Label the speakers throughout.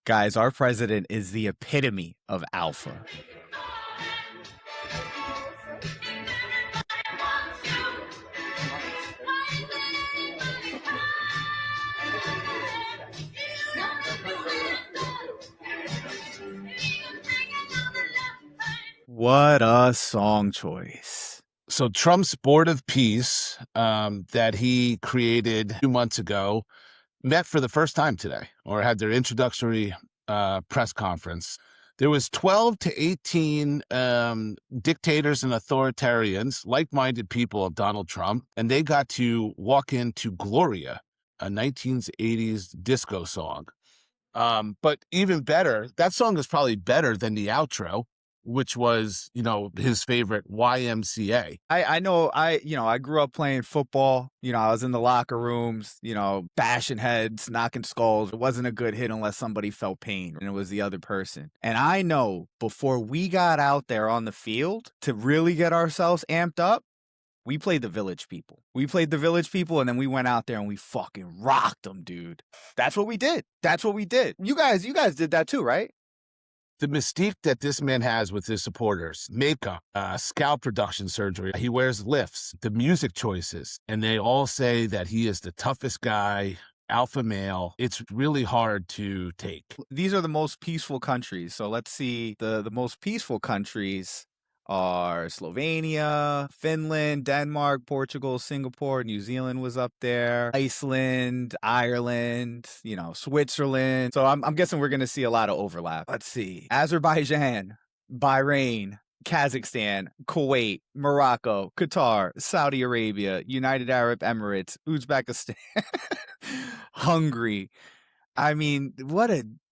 Speaker 1: Guys, our president is the epitome of alpha. What a song choice.
Speaker 2: So Trump's Board of Peace that he created 2 months ago met for the first time today, or had their introductory press conference. There was 12 to 18 dictators and authoritarians, like-minded people of Donald Trump, and they got to walk into Gloria, a 1980s disco song. But even better, that song is probably better than the outro, which was, his favorite YMCA.
Speaker 1: I know I grew up playing football. I was in the locker rooms, bashing heads, knocking skulls. It wasn't a good hit unless somebody felt pain and it was the other person. And I know before we got out there on the field to really get ourselves amped up, we played the Village People. And then we went out there and we fucking rocked them, dude. That's what we did. You guys did that too, right?
Speaker 2: The mystique that this man has with his supporters, makeup, scalp reduction surgery, he wears lifts, the music choices, and they all say that he is the toughest guy, alpha male. It's really hard to take.
Speaker 1: These are the most peaceful countries. So let's see. The most peaceful countries are Slovenia, Finland, Denmark, Portugal, Singapore, New Zealand was up there, Iceland, Ireland, Switzerland. So I'm guessing we're going to see a lot of overlap. Let's see. Azerbaijan, Bahrain, Kazakhstan, Kuwait, Morocco, Qatar, Saudi Arabia, United Arab Emirates, Uzbekistan, Hungary. I mean,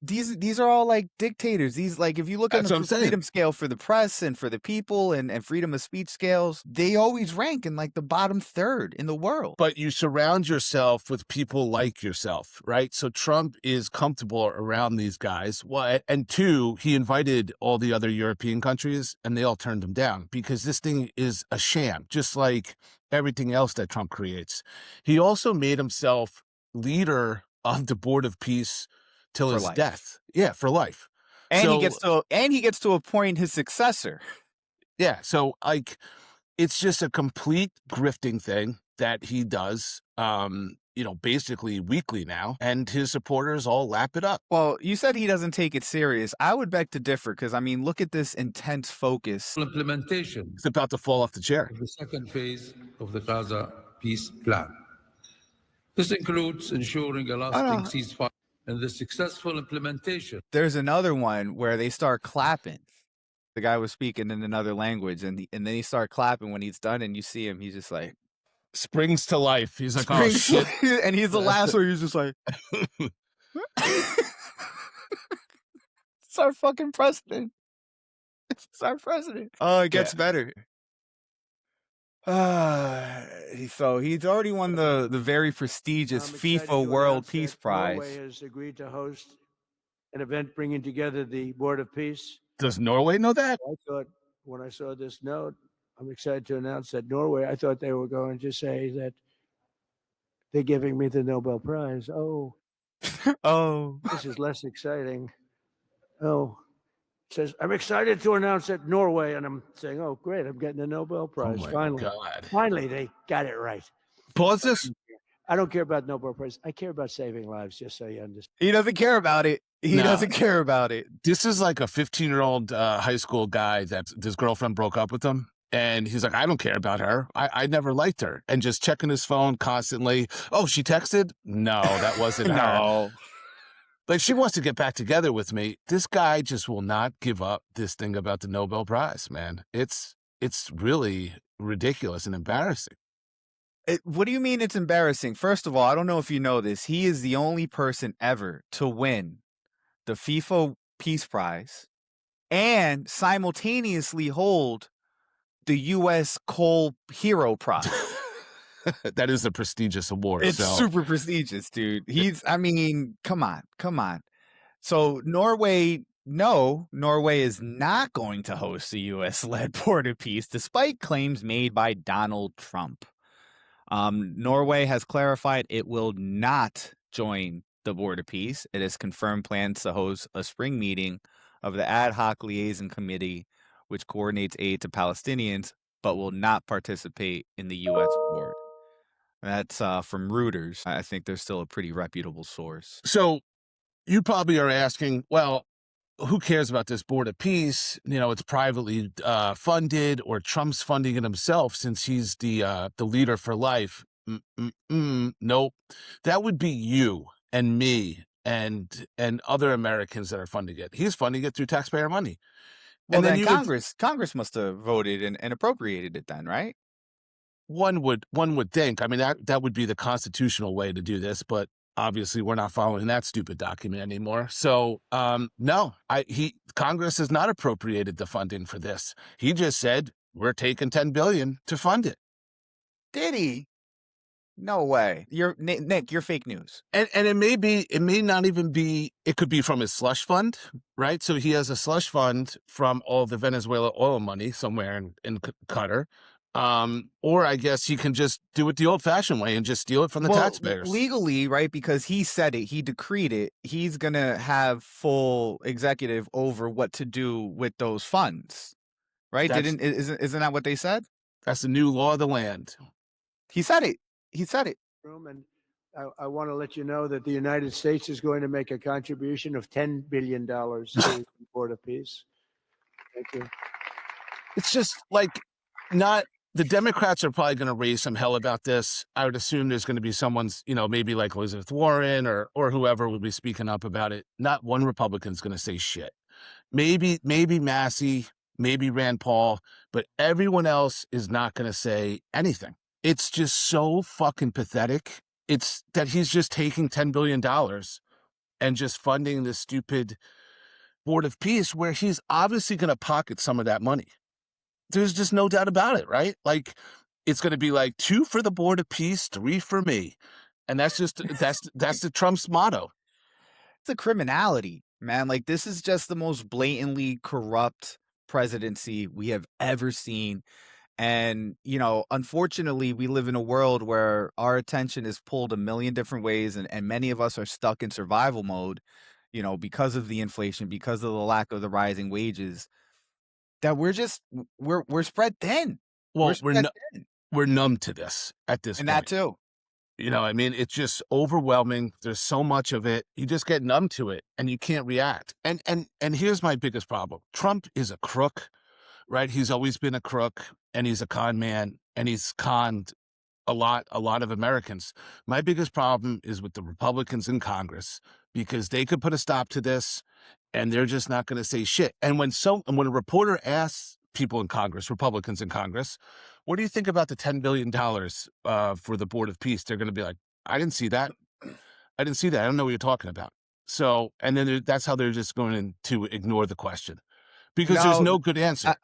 Speaker 1: these are all like dictators. These, like, if you look at the freedom scale for the press and for the people and freedom of speech scales, they always rank in like the bottom third in the world.
Speaker 2: But you surround yourself with people like yourself, right? So Trump is comfortable around these guys. Well, and two, he invited all the other European countries and they all turned him down because this thing is a sham, just like everything else that Trump creates. He also made himself leader of the Board of Peace till his death. Yeah, for life.
Speaker 1: And he gets to appoint his successor.
Speaker 2: Yeah, so like it's just a complete grifting thing that he does basically weekly now, and his supporters all lap it up.
Speaker 1: Well, you said he doesn't take it serious. I would beg to differ because, I mean, look at this intense focus.
Speaker 3: Implementation.
Speaker 2: It's about to fall off the chair.
Speaker 3: The second phase of the Gaza peace plan. This includes ensuring a lasting ceasefire and the successful implementation.
Speaker 1: There's another one where they start clapping. The guy was speaking in another language, and then he start clapping when he's done, and you see him. He's just like
Speaker 2: springs to life. He's like, oh shit,
Speaker 1: and he's the last one. He's just like, it's our fucking president. It's our president. Oh, it gets better. So he's already won the very prestigious FIFA World Peace Prize.
Speaker 4: Norway has agreed to host an event bringing together the Board of Peace.
Speaker 2: Does Norway know that?
Speaker 4: I thought when I saw this note, I'm excited to announce that Norway, I thought they were going to say that they're giving me the Nobel Prize. Oh.
Speaker 1: Oh.
Speaker 4: This is less exciting. Oh. Says, I'm excited to announce that Norway, and I'm saying, oh, great, I'm getting the Nobel Prize.
Speaker 2: Oh
Speaker 4: Finally.
Speaker 2: God.
Speaker 4: Finally, they got it right.
Speaker 2: Pause this.
Speaker 4: I don't care about Nobel Prize. I care about saving lives, just so you understand.
Speaker 1: He doesn't care about it. He doesn't care about it.
Speaker 2: This is like a 15-year-old high school guy that his girlfriend broke up with him. And he's like, I don't care about her. I never liked her. And just checking his phone constantly. Oh, she texted? No, that wasn't her.
Speaker 1: No.
Speaker 2: Like, she wants to get back together with me. This guy just will not give up this thing about the Nobel Prize, man. It's really ridiculous and embarrassing.
Speaker 1: What do you mean it's embarrassing? First of all, I don't know if you know this. He is the only person ever to win the FIFA Peace Prize and simultaneously hold the U.S. Coal Hero Prize.
Speaker 2: That is a prestigious award.
Speaker 1: It's super prestigious, dude. Come on. So Norway is not going to host the U.S.-led Board of Peace, despite claims made by Donald Trump. Norway has clarified it will not join the Board of Peace. It has confirmed plans to host a spring meeting of the ad hoc liaison committee, which coordinates aid to Palestinians, but will not participate in the U.S. board. That's from Reuters. I think they're still a pretty reputable source.
Speaker 2: So you probably are asking, well, who cares about this Board of Peace? You know, it's privately funded, or Trump's funding it himself since he's the leader for life. Nope. That would be you and me and other Americans that are funding it. He's funding it through taxpayer money.
Speaker 1: Well,
Speaker 2: And then
Speaker 1: then
Speaker 2: you would,
Speaker 1: Congress must have voted and appropriated it then, right?
Speaker 2: one would think. I mean, that would be the constitutional way to do this, but obviously we're not following that stupid document anymore. So no, Congress has not appropriated the funding for this. He just said we're taking $10 billion to fund it.
Speaker 1: Did he? No way. Nick, you're fake news.
Speaker 2: And it may not even be, it could be from his slush fund, right? So he has a slush fund from all the Venezuela oil money somewhere in Qatar. Or I guess he can just do it the old fashioned way and just steal it from the taxpayers.
Speaker 1: Legally, right? Because he said it, he decreed it. He's going to have full executive over what to do with those funds, right? Isn't that what they said?
Speaker 2: That's the new law of the land.
Speaker 1: He said it. He said it.
Speaker 4: And I want to let you know that the United States is going to make a contribution of $10 billion to the Board of Peace. Thank you.
Speaker 2: It's just like the Democrats are probably going to raise some hell about this. I would assume there's going to be someone's, maybe like Elizabeth Warren or whoever will be speaking up about it. Not one Republican's going to say shit. Maybe Massey, maybe Rand Paul, but everyone else is not going to say anything. It's just so fucking pathetic. It's that he's just taking $10 billion and just funding this stupid Board of Peace where he's obviously going to pocket some of that money. There's just no doubt about it, right? Like, it's going to be like 2 for the Board of Peace, 3 for me. And that's the Trump's motto.
Speaker 1: It's a criminality, man. Like, this is just the most blatantly corrupt presidency we have ever seen. And, unfortunately, we live in a world where our attention is pulled a million different ways, and many of us are stuck in survival mode, because of the inflation, because of the lack of the rising wages, that we're spread thin.
Speaker 2: Well, we're numb to this at this
Speaker 1: and
Speaker 2: point.
Speaker 1: That too.
Speaker 2: It's just overwhelming. There's so much of it. You just get numb to it and you can't react. And here's my biggest problem. Trump is a crook, right? He's always been a crook, and he's a con man, and he's conned a lot of Americans. My biggest problem is with the Republicans in Congress, because they could put a stop to this and they're just not going to say shit. And when a reporter asks people in Congress, Republicans in Congress, what do you think about the $10 billion for the Board of Peace? They're going to be like, I didn't see that. I don't know what you're talking about. So, and then that's how they're just going to ignore the question, because there's no good answer.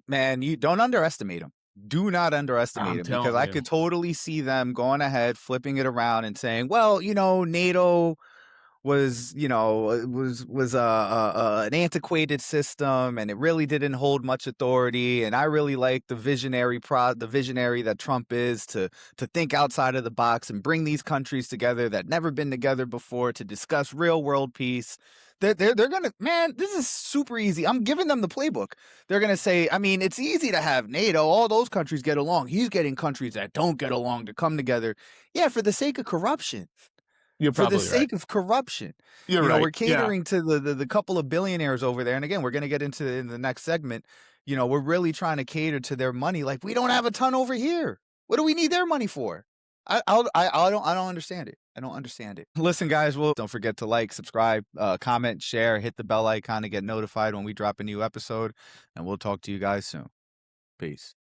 Speaker 1: Man, you don't underestimate them. Do not underestimate them, because I could totally see them going ahead, flipping it around and saying, well, NATO was an antiquated system, and it really didn't hold much authority. And I really like the visionary that Trump is to think outside of the box and bring these countries together that never been together before to discuss real world peace. They're gonna, man, this is super easy. I'm giving them the playbook. They're gonna say, I mean, it's easy to have NATO. All those countries get along. He's getting countries that don't get along to come together. Yeah, for the sake of corruption.
Speaker 2: You're probably
Speaker 1: for the sake of corruption.
Speaker 2: You're right.
Speaker 1: We're catering to the couple of billionaires over there. And again, we're going to get into in the next segment. We're really trying to cater to their money. Like, we don't have a ton over here. What do we need their money for? I don't understand it. I don't understand it. Listen, guys, don't forget to like, subscribe, comment, share, hit the bell icon to get notified when we drop a new episode. And we'll talk to you guys soon. Peace.